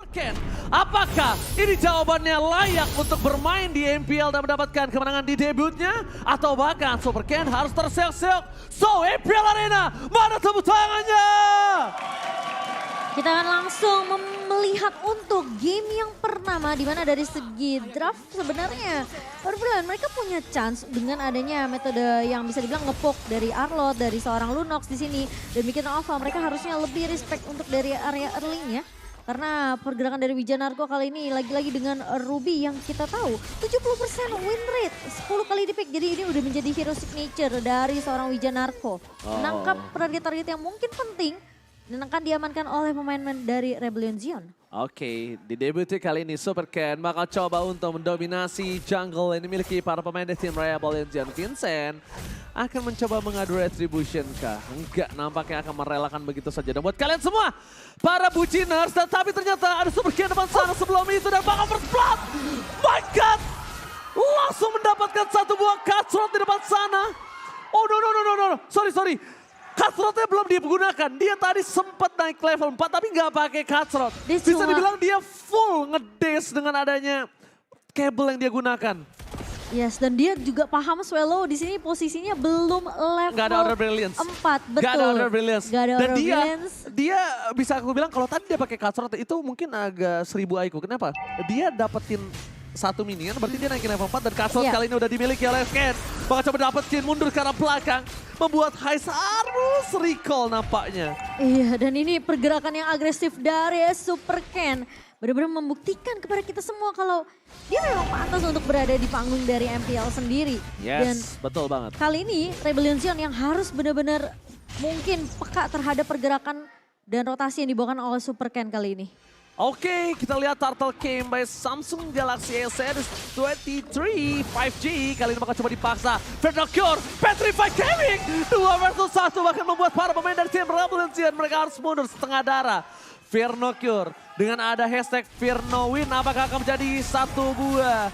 Ken. Apakah ini jawabannya layak untuk bermain di MPL dan mendapatkan kemenangan di debutnya? Atau bahkan Super Ken harus terseok-seok? So, MPL Arena, mana tepuk tangannya? Kita akan langsung melihat untuk game yang pertama di mana dari segi draft sebenarnya Orphelan mereka punya chance dengan adanya metode yang bisa dibilang ngepok dari Arlot, dari seorang Lunox di sini dan bikin Alpha mereka harusnya lebih respect untuk dari area early-nya. Karena pergerakan dari Wijanarko kali ini lagi-lagi dengan Ruby yang kita tahu 70% win rate, 10 kali di pick. Jadi ini udah menjadi hero signature dari seorang Wijanarko. Menangkap target-target yang mungkin penting dan akan diamankan oleh pemain dari Rebellion Zion. Oke, di debut kali ini Super Ken bakal coba untuk mendominasi jungle yang dimiliki para pemain dari tim Rebellion Zion. Vincent akan mencoba mengadu retribution kah? Enggak, nampaknya akan merelakan begitu saja. Dan buat kalian semua, para buciners, tetapi ternyata ada Super Ken depan sana sebelum itu dan bakal first blood. My God! Langsung mendapatkan satu buah cutthroat di depan sana. Oh no. Sorry. Cutthroatnya belum digunakan. Dia tadi sempat naik level 4 tapi nggak pakai cutthroat. Bisa dibilang dia full ngedash dengan adanya kabel yang dia gunakan. Yes, dan dia juga paham Swallow di sini posisinya belum level Nggak ada Order Brilliance. 4, betul. Nggak ada Order Brilliance. Nggak ada Dan Order Brilliance. dia bisa aku bilang kalau tadi dia pakai cutthroat itu mungkin agak 1000 IQ. Kenapa? Dia dapetin satu minion, berarti dia naikin level 4 dan cutthroat kali ini udah dimiliki oleh Ken. Bakal coba dapetin mundur ke arah belakang. Membuat Heist harus recall nampaknya. Iya, dan ini pergerakan yang agresif dari Super Ken. Benar-benar membuktikan kepada kita semua kalau dia memang pantas untuk berada di panggung dari MPL sendiri. Yes, Dan betul banget. kali ini Rebellion Zion yang harus benar-benar mungkin peka terhadap pergerakan dan rotasi yang dibawakan oleh Super Ken kali ini. Oke, kita lihat Turtle Came by Samsung Galaxy S23 5G. Kali ini bakal coba dipaksa. Vernocure, Petrified Gaming. 2 versus 1 bahkan membuat para pemain dari tim Rebellion Zion mereka harus mundur setengah darah. Vernocure dengan ada hashtag Vernowin apakah akan menjadi satu buah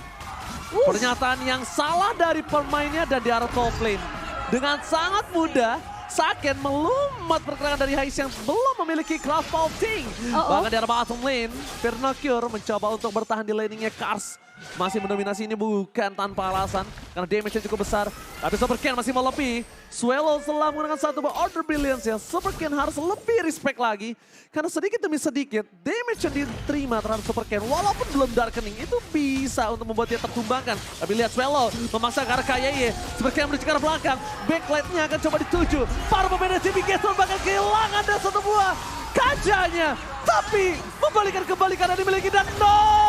pernyataan yang salah dari pemainnya dan di arah top lane. Dengan sangat mudah, Saken melumat pergerakan dari Heist yang belum memiliki craft vaulting. Bahkan di arah bottom lane, Vernocure mencoba untuk bertahan di laningnya Kars. Masih mendominasi ini bukan tanpa alasan, karena damage-nya cukup besar. Tapi Super Ken masih melebihi. Swallow setelah menggunakan satu Order Brilliance ya, Super Ken harus lebih respect lagi. Karena sedikit demi sedikit, damage yang diterima terhadap Super Ken, walaupun belum Darkening, itu bisa untuk membuat dia tertumbangkan. Tapi lihat Swallow memaksa ke arah KYE. Super Ken menuju ke arah belakang, backlight-nya akan coba dituju. Para pemain dari tim Gaston bakal kehilangan dan satu buah kajanya. Tapi kebalikan yang dimiliki dan no!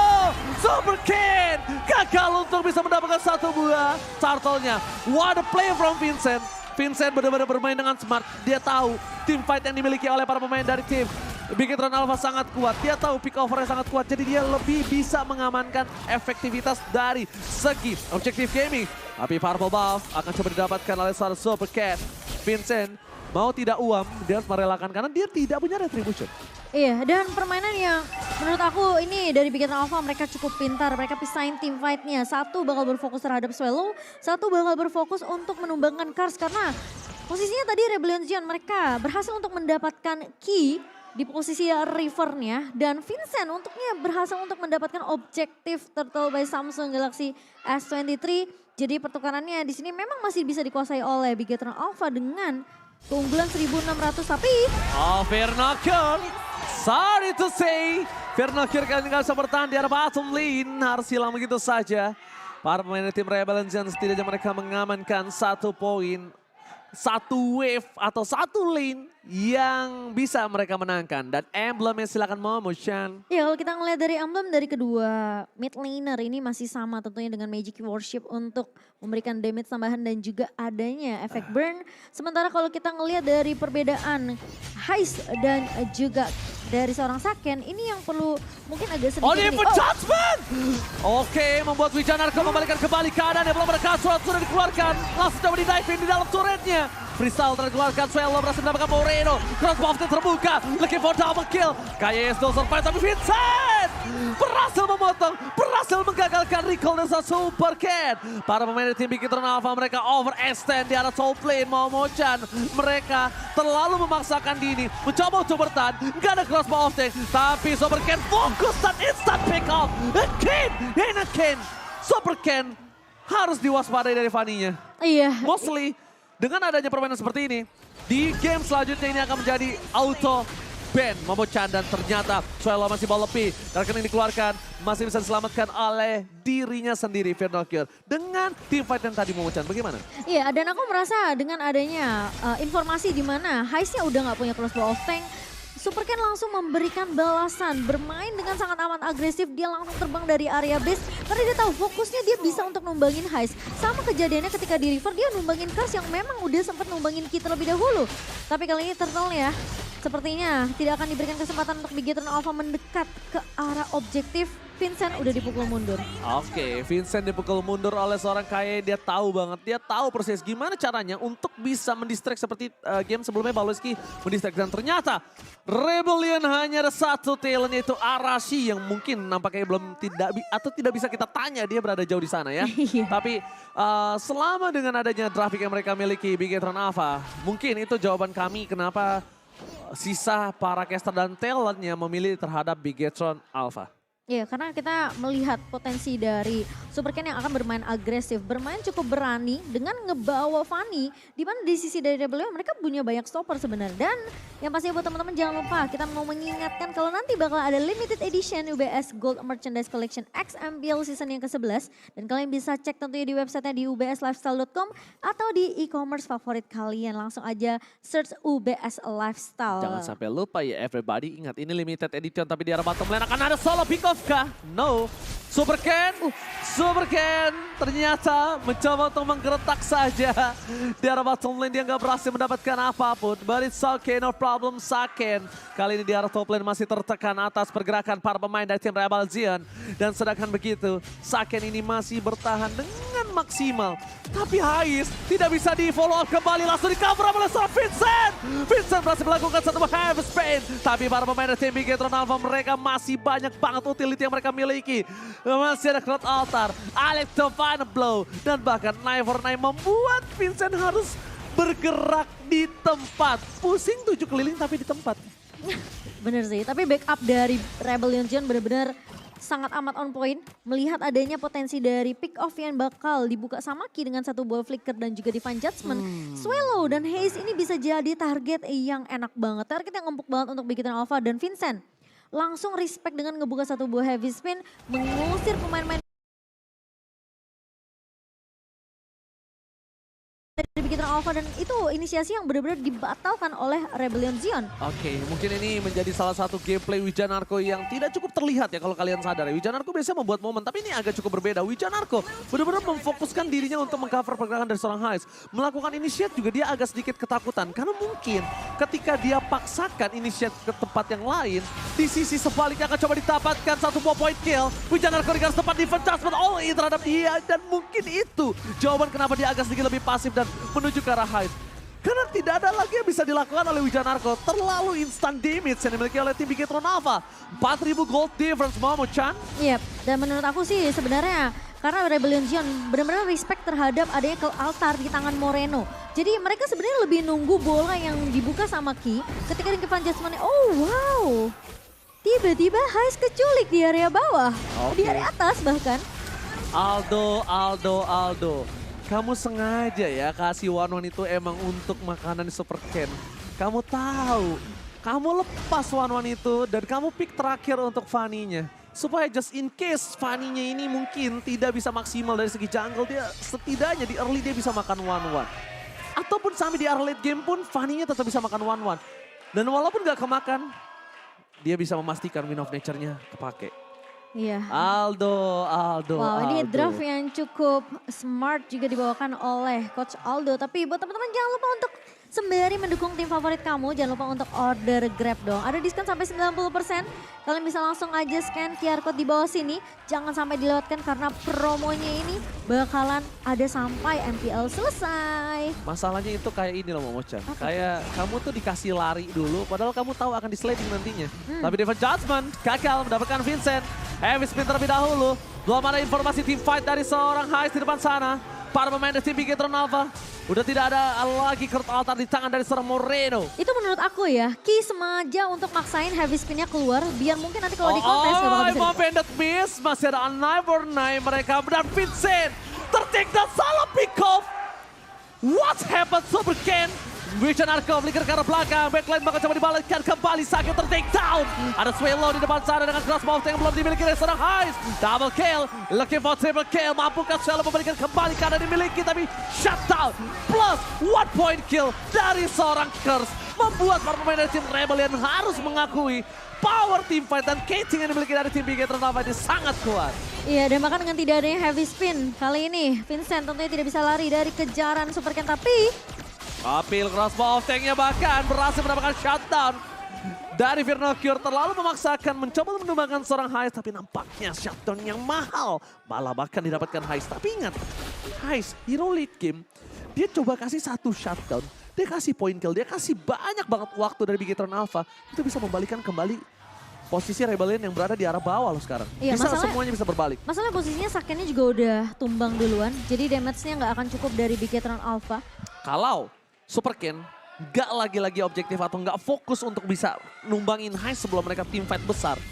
Super Ken gagal untuk bisa mendapatkan satu buah turtle-nya. What a play from Vincent. Vincent benar-benar bermain dengan smart. Dia tahu team fight yang dimiliki oleh para pemain dari tim Bigetron Alpha sangat kuat. Dia tahu pick over-nya sangat kuat. Jadi dia lebih bisa mengamankan efektivitas dari segi objektif gaming. Tapi Purple Buff akan coba didapatkan oleh seorang Super Ken. Vincent mau tidak uam, dia harus merelakan karena dia tidak punya retribution. Iya, dan permainan yang menurut aku ini dari Bigetron Alpha mereka cukup pintar. Mereka pisahin tim fight-nya. Satu bakal berfokus terhadap Swallow, satu bakal berfokus untuk menumbangkan Kars. Karena posisinya tadi Rebellion Zion mereka berhasil untuk mendapatkan key di posisi rivernya. Dan Vincent untuknya berhasil untuk mendapatkan objektif Turtle by Samsung Galaxy S23. Jadi pertukarannya di sini memang masih bisa dikuasai oleh Bigetron Alpha dengan keunggulan 1600 tapi... Oh, Vernocure. Sorry to say. Vernocure kali ini gak bisa bertahan di arah bottom lane. Harus hilang begitu saja. Para pemain tim Rebellion Zion setidaknya mereka mengamankan satu poin. Satu wave atau satu lane yang bisa mereka menangkan. Dan emblemnya silakan Motion. Ya kalau kita ngeliat dari emblem dari kedua mid laner ini masih sama tentunya dengan Magic Worship untuk memberikan damage tambahan dan juga adanya efek burn. Sementara kalau kita ngelihat dari perbedaan Heist dan juga dari seorang Saken ini yang perlu mungkin agak sedikit. Oh, dia judgment! Oke, membuat Wijanarko membalikan kembali keadaan yang belum berkat surat sudah dikeluarkan. Langsung coba di-diving di dalam turretnya. Freestyle terkeluarkan, Swallow berhasil mendapatkan Moreno. Crossbuff terbuka, looking for double kill. KYE still survive tapi Vincent! berhasil memotong, berhasil menggagalkan recall dan Super Cat. Para pemain dari tim Big Hit Alpha mereka overextend di arah top lane. Momo-chan mereka terlalu memaksakan diri, mencoba untuk bertahan, nggak ada crossbow off tank, tapi Super Cat fokus dan instant pick up. Ken, Super Ken harus diwaspadai dari Fanny-nya. Iya. Mostly dengan adanya permainan seperti ini, di game selanjutnya ini akan menjadi auto ban Momo-chan dan ternyata Suelo masih bawa lebih. Rekening dikeluarkan, masih bisa diselamatkan oleh dirinya sendiri Fernokir. Dengan team fight yang tadi Momo-chan, bagaimana? Iya, dan aku merasa dengan adanya informasi di mana Heist-nya udah nggak punya crossbow of tank, Super Ken langsung memberikan balasan, bermain dengan sangat amat agresif, dia langsung terbang dari area base karena dia tahu fokusnya dia bisa untuk numbangin Heist. Sama kejadiannya ketika di River dia numbangin Curse yang memang udah sempat numbangin kita terlebih dahulu. Tapi kali ini Turtle ya, sepertinya tidak akan diberikan kesempatan untuk Big Hit Alpha mendekat ke arah objektif. Vincent udah dipukul mundur. Oke, Vincent dipukul mundur oleh seorang Kaye. Dia tahu banget, dia tahu persis gimana caranya untuk bisa mendistract seperti game sebelumnya Baloski mendistract. Dan ternyata Rebellion hanya ada satu talent yaitu Arashi yang mungkin nampaknya belum tidak bisa kita tanya, dia berada jauh di sana ya. Tapi selama dengan adanya grafik yang mereka miliki Big Hit Alpha, mungkin itu jawaban kami kenapa sisa para caster dan talentnya memilih terhadap Big Hit Alpha. Iya, karena kita melihat potensi dari Super Ken yang akan bermain agresif, bermain cukup berani dengan ngebawa Fanny. Di mana di sisi dari Rebellion mereka punya banyak stopper sebenarnya. Dan yang pasti buat teman-teman jangan lupa kita mau mengingatkan kalau nanti bakal ada limited edition UBS Gold Merchandise Collection XMPL season yang ke-11. Dan kalian bisa cek tentunya di websitenya di ubslifestyle.com atau di e-commerce favorit kalian. Langsung aja search UBS Lifestyle. Jangan sampai lupa ya everybody, ingat ini limited edition tapi di arah bottom lane akan ada solo pick off kah? No. Super Ken ternyata mencoba untuk menggeretak saja. Di arah bottom lane dia nggak berhasil mendapatkan apapun. But it's okay, no problem Saken. Kali ini di arah top lane masih tertekan atas pergerakan para pemain dari tim Rebel Zion. Dan sedangkan begitu, Saken ini masih bertahan dengan maksimal. Tapi Heist tidak bisa di-follow up kembali, langsung di-cover oleh seorang Vincent. Vincent berhasil melakukan satu heavy spin. Tapi para pemain dari tim Big Hit Alpha mereka masih banyak banget utility yang mereka miliki. Masih ada Cloud Altar, Alex the Final Blow, dan bahkan Knife for Knife membuat Vincent harus bergerak di tempat. Pusing 7 keliling tapi di tempat. Bener sih, tapi backup dari Rebellion Zion benar-benar sangat amat on point. Melihat adanya potensi dari pick off yang bakal dibuka sama Ki dengan satu buah flicker dan juga Divine Judgment. Swallow dan Haze ini bisa jadi target yang enak banget. Target yang empuk banget untuk Big Hit Alpha dan Vincent. Langsung respect dengan ngebuka satu buah heavy spin, mengusir pemain-pemain dari Big Hit Alpha dan itu inisiasi yang benar-benar dibatalkan oleh Rebellion Zion. Oke, mungkin ini menjadi salah satu gameplay Wijanarko yang tidak cukup terlihat ya kalau kalian sadar. Wijanarko biasanya membuat momen, tapi ini agak cukup berbeda. Wijanarko benar-benar memfokuskan dirinya untuk mengcover pergerakan dari seorang Heist. Melakukan initiate juga dia agak sedikit ketakutan. Karena mungkin ketika dia paksakan initiate ke tempat yang lain, di sisi sebaliknya akan coba didapatkan satu buah point kill. Wijanarko di garis tempat defense judgment all in terhadap dia. Dan mungkin itu jawaban kenapa dia agak sedikit lebih pasif dan menuju ke arah Heist. Karena tidak ada lagi yang bisa dilakukan oleh Wijanarko. Terlalu instant damage yang dimiliki oleh tim Big Hit Alpha. 4.000 gold difference Momo-chan. Yep, dan menurut aku sih sebenarnya karena Rebellion Zion benar-benar respect terhadap adanya ke altar di tangan Moreno. Jadi mereka sebenarnya lebih nunggu bola yang dibuka sama Ki ketika di Divine Judgment. Oh wow, tiba-tiba Heist keculik di area bawah, di area atas bahkan. Aldo. Kamu sengaja ya kasih one-one itu emang untuk makanan Super Ken. Kamu tahu, kamu lepas one-one itu dan kamu pick terakhir untuk Fanny-nya. Supaya just in case Fanny-nya ini mungkin tidak bisa maksimal dari segi jungle, dia setidaknya di early dia bisa makan one-one. Ataupun sampai di late game pun Fanny-nya tetap bisa makan one-one. Dan walaupun gak kemakan, dia bisa memastikan win of nature-nya kepake. Iya. Aldo. Wow, ini draft yang cukup smart juga dibawakan oleh Coach Aldo. Tapi buat teman-teman jangan lupa untuk sembari mendukung tim favorit kamu, jangan lupa untuk order Grab dong. Ada diskon sampai 90%. Kalian bisa langsung aja scan QR code di bawah sini. Jangan sampai dilewatkan karena promonya ini bakalan ada sampai MPL selesai. Masalahnya itu kayak ini loh Momo-chan. Kayak kamu tuh dikasih lari dulu padahal kamu tahu akan di sliding nantinya. Tapi Devon Judgment gagal mendapatkan Vincent. Heavy spin terlebih dahulu. Belum ada informasi team fight dari seorang Heist di depan sana. Para pemain dari tim Bigetron Alpha. Udah tidak ada lagi Kurt Altar di tangan dari seorang Moreno. Itu menurut aku ya, Ki sengaja untuk maksain heavy spinnya keluar. Biar mungkin nanti kalau di kontes gak bakal bisa. Bandit miss. Masih ada Unlive mereka. Dan Vincent tertik dan salah pick off. What happened Super Ken? Vision Arco flicker ke arah belakang, backline bakal coba dibalikkan kembali, Sakit ter-take down. Ada Swallow di depan sana dengan crossbow yang belum dimiliki oleh seorang Heist. Double kill, looking for triple kill, mampukah Swallow memberikan kembali karena dimiliki tapi shutdown. Plus 1 point kill dari seorang Curse. Membuat para pemain dari tim Rebellion harus mengakui power team fight dan catching yang dimiliki dari tim Bigetron Alpha ini sangat kuat. Iya, dan bahkan dengan tidak adanya heavy spin kali ini, Vincent tentunya tidak bisa lari dari kejaran Super Ken, tapi Apil crossbow tanknya bahkan berhasil mendapatkan shutdown dari Virnocure. Terlalu memaksakan mencoba menumbangkan seorang Heist, tapi nampaknya shutdown yang mahal malah bahkan didapatkan Heist. Tapi ingat, Heist hero late game, dia coba kasih 1 shutdown, dia kasih point kill, dia kasih banyak banget waktu dari Bigetron Alpha. Itu bisa membalikan kembali posisi Rebellion yang berada di arah bawah loh sekarang. Iya, Semuanya bisa berbalik. Masalah posisinya Sakennya juga udah tumbang duluan, jadi damage-nya nggak akan cukup dari Bigetron Alpha. Kalau Super Ken nggak lagi-lagi objektif atau nggak fokus untuk bisa numbangin Heist sebelum mereka team fight besar,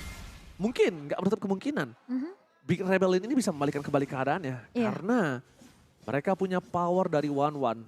mungkin nggak menutup kemungkinan Big Rebellion ini bisa membalikan kembali keadaannya. Karena mereka punya power dari 1-1.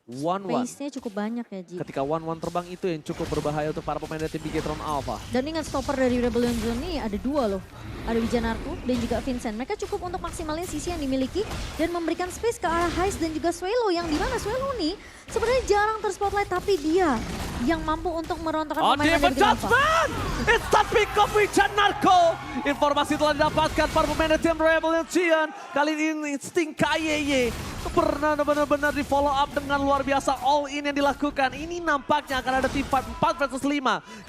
Pace-nya cukup banyak ya, Ji. Ketika 1-1 terbang itu yang cukup berbahaya untuk para pemain dari tim Bigetron Alpha. Dan ingat stopper dari Rebellion Zone ini ada 2 loh. Ada Wijanarku dan juga Vincent. Mereka cukup untuk maksimalin sisi yang dimiliki dan memberikan space ke arah Heist dan juga Swallow. Yang dimana Swallow nih sebenarnya jarang terspotlight, tapi dia yang mampu untuk merontokkan pemain dari Bigetron Alpha. It's the pick of Wijanarko. Informasi telah didapatkan para pemain dari tim Rebellion Zion. Kali ini Sting KYY pernah benar-benar di follow up dengan luar biasa all in yang dilakukan. Ini nampaknya akan ada team fight 4 versus 5.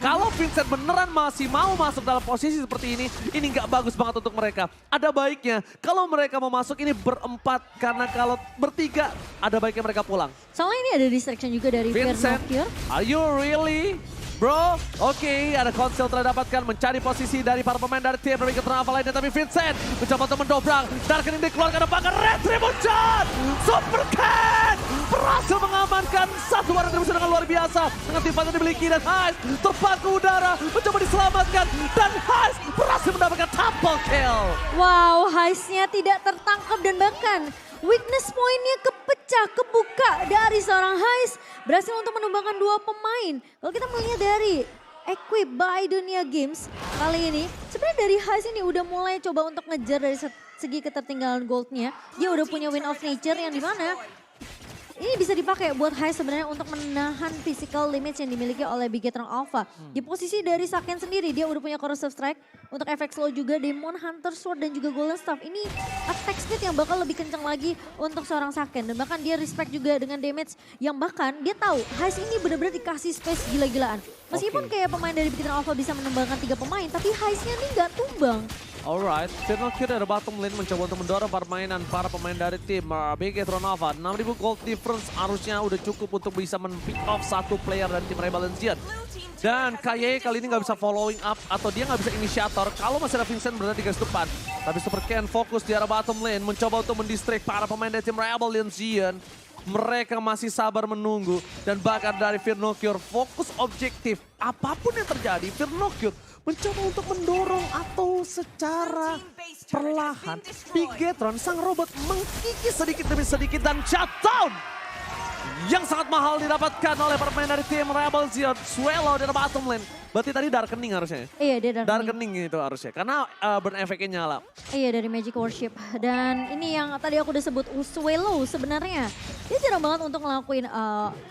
Kalau Vincent beneran masih mau masuk dalam posisi seperti ini nggak bagus banget untuk mereka. Ada baiknya kalau mereka mau masuk ini berempat, karena kalau bertiga ada baiknya mereka pulang. Soalnya ini ada distraction juga dari Vincent, Virnocure. are you really? Bro, oke, ada konsel telah dapatkan mencari posisi dari para pemain dari tim Bigetron Alpha lainnya, tapi Vincent mencoba untuk mendobrak. Darkening dikeluarkan, apakah Retribution? Super Ken berhasil mengamankan satu Retribution dengan luar biasa. Dengan tim yang dimiliki dan Heist terbang ke udara, mencoba diselamatkan. Dan Heist berhasil mendapatkan triple kill. Wow, Heist-nya tidak tertangkap dan bahkan weakness point-nya kebuka dari seorang Heist. Berhasil untuk menumbangkan 2 pemain. Kalau kita melihat dari Equip by Dunia Games kali ini, sebenarnya dari Heist ini udah mulai coba untuk ngejar dari segi ketertinggalan goldnya. Dia udah punya Wind of Nature yang dimana ini bisa dipakai buat Heist sebenarnya untuk menahan physical limits yang dimiliki oleh Bigetron Alpha. Di posisi dari Saken sendiri, dia udah punya Corrosive Strike. Untuk efek slow juga, Demon Hunter Sword dan juga Golden Staff. Ini attack speed yang bakal lebih kencang lagi untuk seorang Saken. Dan bahkan dia respect juga dengan damage yang bahkan dia tahu Heist ini benar-benar dikasih space gila-gilaan. Meskipun kayak pemain dari Bigetron Alpha bisa menumbangkan 3 pemain, tapi Heist-nya ini nggak tumbang. Alright, Virnocure dari bottom lane mencoba untuk mendorong permainan para pemain dari tim Bigetron Alpha. 6.000 gold difference harusnya udah cukup untuk bisa men-pick off satu player dari tim Rebellion Zion. Dan KYE kali ini nggak bisa following up atau dia nggak bisa inisiator kalau masih ada Vincent berada di garis depan. Tapi Super Ken fokus di arah bottom lane mencoba untuk mendistract para pemain dari tim Rebellion Zion. Mereka masih sabar menunggu dan bahkan dari Virnocure fokus objektif. Apapun yang terjadi, Virnocure mencoba untuk mendorong atau secara perlahan Bigetron sang robot mengkikis sedikit demi sedikit dan shutdown yang sangat mahal didapatkan oleh pemain dari tim Rebel Zion. Swallow dari bottom lane. Berarti tadi Darkening harusnya. Iya, dia Darkening itu harusnya karena burn efeknya nyala. Iya, dari Magic Worship. Dan ini yang tadi aku udah sebut Swallow sebenarnya. Dia jarang banget untuk ngelakuin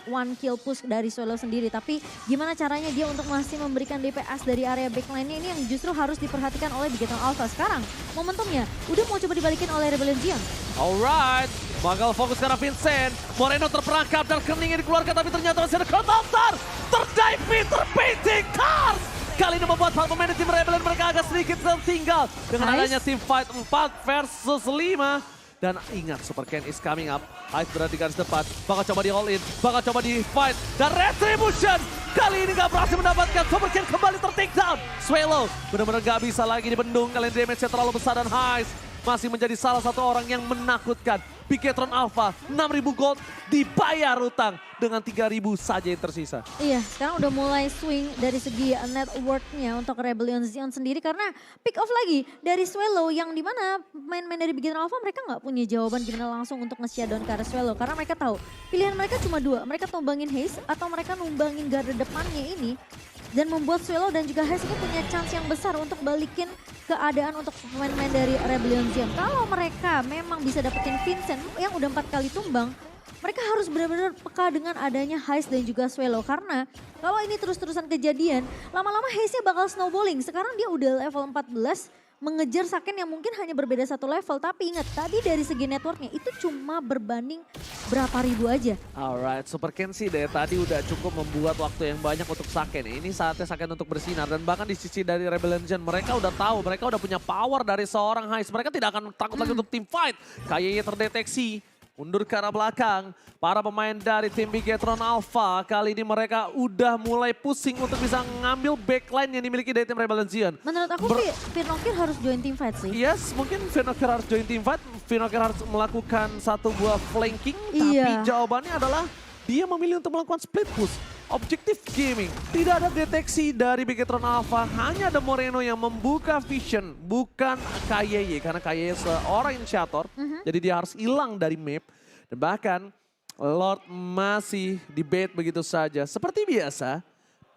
one kill push dari Swallow sendiri. Tapi gimana caranya dia untuk masih memberikan DPS dari area backline-nya ini yang justru harus diperhatikan oleh Bigetron Alpha. Sekarang momentumnya udah mau coba dibalikin oleh Rebellion Zion. Alright, Bakal fokus karena Vincent. Moreno terperangkap dan keningnya dikeluarkan, tapi ternyata masih ada counter. Terdive Peter painting Cars. Kali ini membuat para pemain tim Rebellion mereka agak sedikit tertinggal. Dengan adanya tim fight 4 versus 5. Dan ingat, Super Ken is coming up. Ice berada di garis depan. Bakal coba di all in. Bakal coba di fight. Dan Retribution kali ini gak berhasil mendapatkan. Super Ken kembali ter-takedown. Swallow benar-benar gak bisa lagi dibendung. Kalian damage-nya terlalu besar dan Heist masih menjadi salah satu orang yang menakutkan. Bigetron Alpha 6.000 gold dibayar utang dengan 3.000 saja yang tersisa. Iya, sekarang udah mulai swing dari segi net worth-nya untuk Rebellion Zion sendiri karena pick off lagi dari Swallow yang dimana main-main dari Bigetron Alpha mereka nggak punya jawaban gimana langsung untuk nge-shutdown ke arah Swallow karena mereka tahu pilihan mereka cuma dua, mereka tumbangin Haze atau mereka numbangin garda depannya ini. Dan membuat Swallow dan juga Haze ini punya chance yang besar untuk balikin keadaan untuk pemain-pemain dari Rebellion Zion. Kalau mereka memang bisa dapetin Vincent yang udah 4 kali tumbang, mereka harus benar-benar peka dengan adanya Haze dan juga Swallow. Karena kalau ini terus-terusan kejadian, lama-lama Haze-nya bakal snowballing. Sekarang dia udah level 14, mengejar Saken yang mungkin hanya berbeda 1 level. Tapi ingat, tadi dari segi networknya itu cuma berbanding berapa ribu aja. Alright, Super Ken sih dari tadi udah cukup membuat waktu yang banyak untuk Saken. Ini saatnya Saken untuk bersinar. Dan bahkan di sisi dari Rebellion Zion, mereka udah tahu, mereka udah punya power dari seorang Heist. Mereka tidak akan takut lagi untuk team fight. KYY terdeteksi. Mundur ke arah belakang, para pemain dari tim Bigetron Alpha kali ini mereka udah mulai pusing untuk bisa ngambil backline yang dimiliki dari tim Rebellion Zion. Menurut aku Firnokir harus join team fight sih. Yes, mungkin Firnokir harus join team fight, Firnokir harus melakukan satu buah flanking, Iya. tapi jawabannya adalah dia memilih untuk melakukan split push. Objektif gaming, tidak ada deteksi dari Bigetron Alpha, hanya ada Moreno yang membuka vision, bukan KYY. Karena KYY seorang initiator, jadi dia harus hilang dari map. Dan bahkan Lord masih debate begitu saja. Seperti biasa,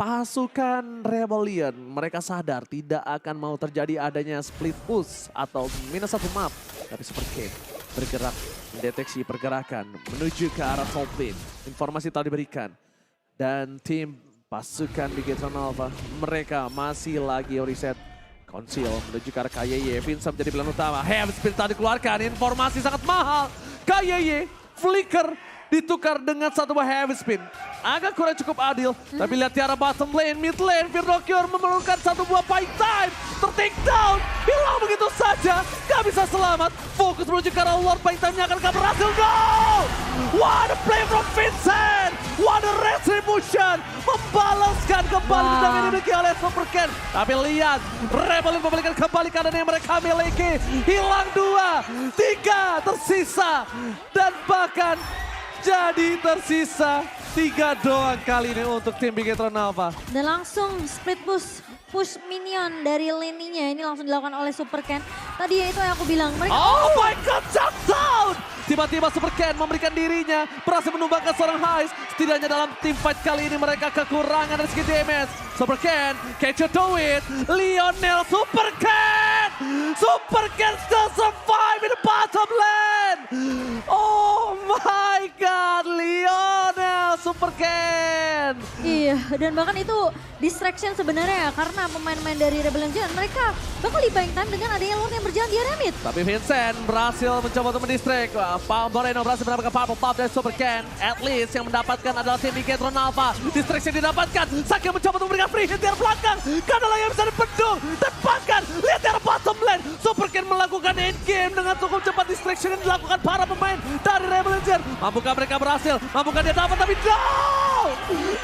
pasukan Rebellion, mereka sadar tidak akan mau terjadi adanya split push atau minus 1 map. Tapi Super Ken bergerak, mendeteksi pergerakan, menuju ke arah top lane. Informasi telah diberikan. Dan tim pasukan Bigetron Alpha, mereka masih lagi reset. Conceal menuju ke arah KYY, Vincent menjadi pilihan utama. Heavy Spin tadi dikeluarkan, informasi sangat mahal. KYY, Flicker ditukar dengan satu buah Heavy Spin. Agak kurang cukup adil, tapi lihat di arah bottom lane, mid lane, Firnokir memerlukan satu buah fight time. Ter-take down, hilang begitu saja, gak bisa selamat. Fokus menuju ke arah Lord, fight time-nya akan gak berhasil. Go! What a play from Vincent! What a retribution! Membalaskan kembali dendam yang dimiliki oleh Super Ken. Tapi lihat, Rebellion membalikan kembali keadaan yang mereka miliki. Hilang 2, 3 tersisa. Dan bahkan jadi tersisa 3 doang kali ini untuk tim Bigetron Alpha. Dan langsung split push minion dari lane-nya ini langsung dilakukan oleh Super Ken. Tadi ya itu yang aku bilang. Mereka, oh my god, shutdown! Tiba-tiba Super Ken memberikan dirinya, berhasil menumbangkan seorang Heist. Setidaknya dalam team fight kali ini mereka kekurangan dari segi damage. Super Ken, can you do it? Lionel Super Ken! Super Ken still survive in the bottom lane! Oh my god, Lionel Super Ken! iya, dan bahkan itu distraction sebenarnya ya. Karena pemain-pemain dari Rebellion Zion mereka bakal di buying time dengan adanya Lord yang berjalan di area mid. Tapi Vincent berhasil mencoba untuk mendistract. Moreno berhasil mendapatkan purple top dari Super Ken. At least yang mendapatkan adalah tim Bigetron Alpha. Distraction didapatkan. Sakia mencoba untuk memberikan free hit di arah belakang. Karena lagi yang bisa dibendung. Dan bahkan lihat di arah bottom lane. Super Ken melakukan end game dengan cukup cepat. Distraction yang dilakukan para pemain dari Rebellion Zion. Mampukah mereka berhasil? Mampukah dia dapat? Tapi no!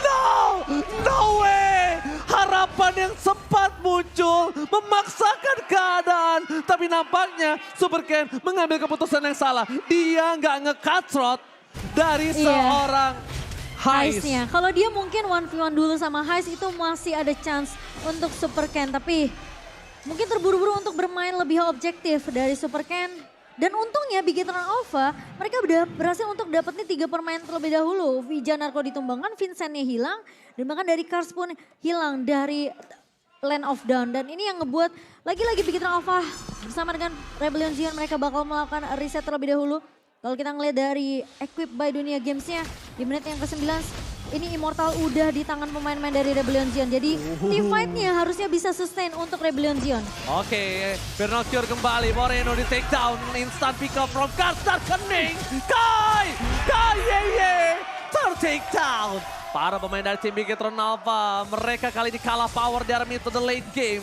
No! No way! Harapan yang sempat muncul memaksakan keadaan. Tapi nampaknya Super Ken mengambil keputusan yang salah. Dia nggak nge-cutthroat dari seorang Heist. Heist-nya. Kalau dia mungkin 1v1 dulu sama Heist itu masih ada chance untuk Super Ken. Tapi mungkin terburu-buru untuk bermain lebih objektif dari Super Ken. Dan untungnya Bigetron Alpha mereka udah berhasil untuk dapetin 3 permain terlebih dahulu. Vija Narko ditumbangkan, Vincent-nya hilang. Dan bahkan dari Cars pun hilang dari Land of Dawn. Dan ini yang ngebuat lagi-lagi Bigetron Alpha bersama dengan Rebellion Zion mereka bakal melakukan reset terlebih dahulu. Kalau kita ngeliat dari Equip by Dunia Games-nya di menit yang ke-9 ini Immortal udah di tangan pemain-pemain dari Rebellion Zion. Jadi team fight-nya harusnya bisa sustain untuk Rebellion Zion. Oke, Bernocchio kembali, Moreno di take down, instant pick up from Karstar Kening, Kai Yeye, take down. Para pemain dari tim Bigetron Alpha, mereka kali ini kalah power di arah mid to the late game.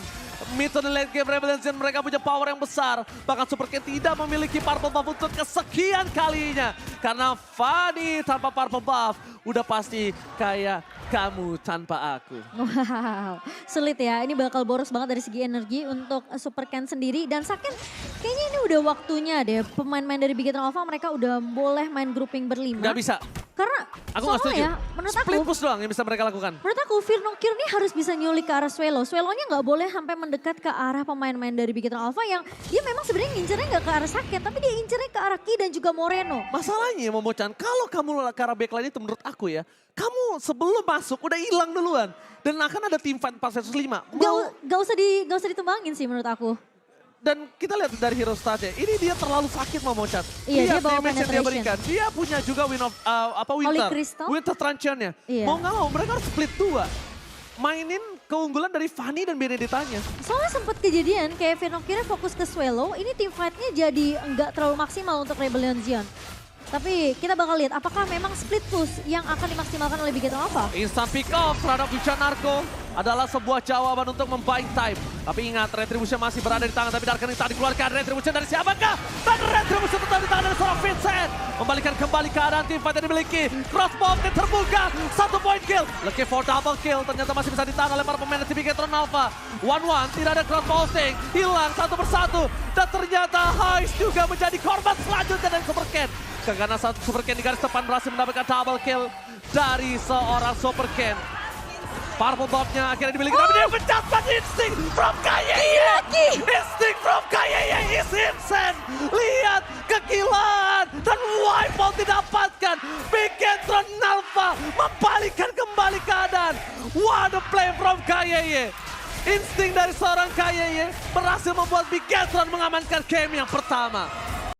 Mid to the late game Rebellion Zion mereka punya power yang besar. Bahkan Super Ken tidak memiliki purple buff untuk kesekian kalinya. Karena Fanny tanpa purple buff udah pasti kayak kamu tanpa aku. Wow, sulit ya. Ini bakal boros banget dari segi energi untuk Super Ken sendiri. Dan Saken, kayaknya ini udah waktunya deh. Pemain-pemain dari Bigetron Alpha mereka udah boleh main grouping berlima. Gak bisa. Karena Aku gak setuju. soalnya menurut aku, Split push doang yang bisa mereka lakukan. menurut aku Firnokir ini harus bisa nyulik ke arah Swelo. Swelonya nggak boleh sampai mendekat ke arah pemain-pemain dari Bigetron Alpha yang dia memang sebenarnya ngincernya nggak ke arah Saken, tapi dia incernya ke arah Ki dan juga Moreno. Masalahnya Momochan, kalau kamu ke arah backline itu menurut aku ya, kamu sebelum masuk udah hilang duluan. Dan akan ada tim fight 4 versus 5. Gak usah ditumbangin sih menurut aku. Dan kita lihat dari hero stats-nya, ini dia terlalu sakit Momochan. Iya, dia bawa damage yang dia penetration. berikan. Dia punya juga Holy Winter. Crystal? Winter Truncheon-nya. Iya. Mau nggak mau mereka harus split 2. Mainin keunggulan dari Fanny dan Benedetta-nya. Soalnya sempat kejadian kayak Firnokirnya fokus ke Swelo, ini tim fight-nya jadi nggak terlalu maksimal untuk Rebellion Zion. Tapi kita bakal lihat apakah memang split push yang akan dimaksimalkan oleh Bigetron Alpha. Instant pick off terhadap Lucha Narco adalah sebuah jawaban untuk membuying time. Tapi ingat, Retribution masih berada di tangan, tapi Darkening tak dikeluarkan. Retribution dari siapakah? Dan Retribution tetap di tangan dari seorang Vincent. Membalikan kembali keadaan tim fight yang dimiliki. Crossbow terbuka, 1 point kill. Looking for double kill, ternyata masih bisa ditahan oleh para pemain dari Bigetron Alpha. 1-1, tidak ada crossbow sting. Hilang satu persatu. Dan ternyata Heist juga menjadi korban selanjutnya dari Super Ken. Karena satu Super Ken di garis depan berhasil mendapatkan double kill dari seorang Super Ken. Purple buff-nya akhirnya dimiliki, tapi dia pecat but instinct from Kayeye. Instinct from Kayeye is insane. Lihat kegilaan dan wipeout didapatkan. Bigetron Alpha membalikkan kembali keadaan. What a play from Kayeye. Insting dari seorang Kayeye berhasil membuat Bigetron mengamankan game yang pertama.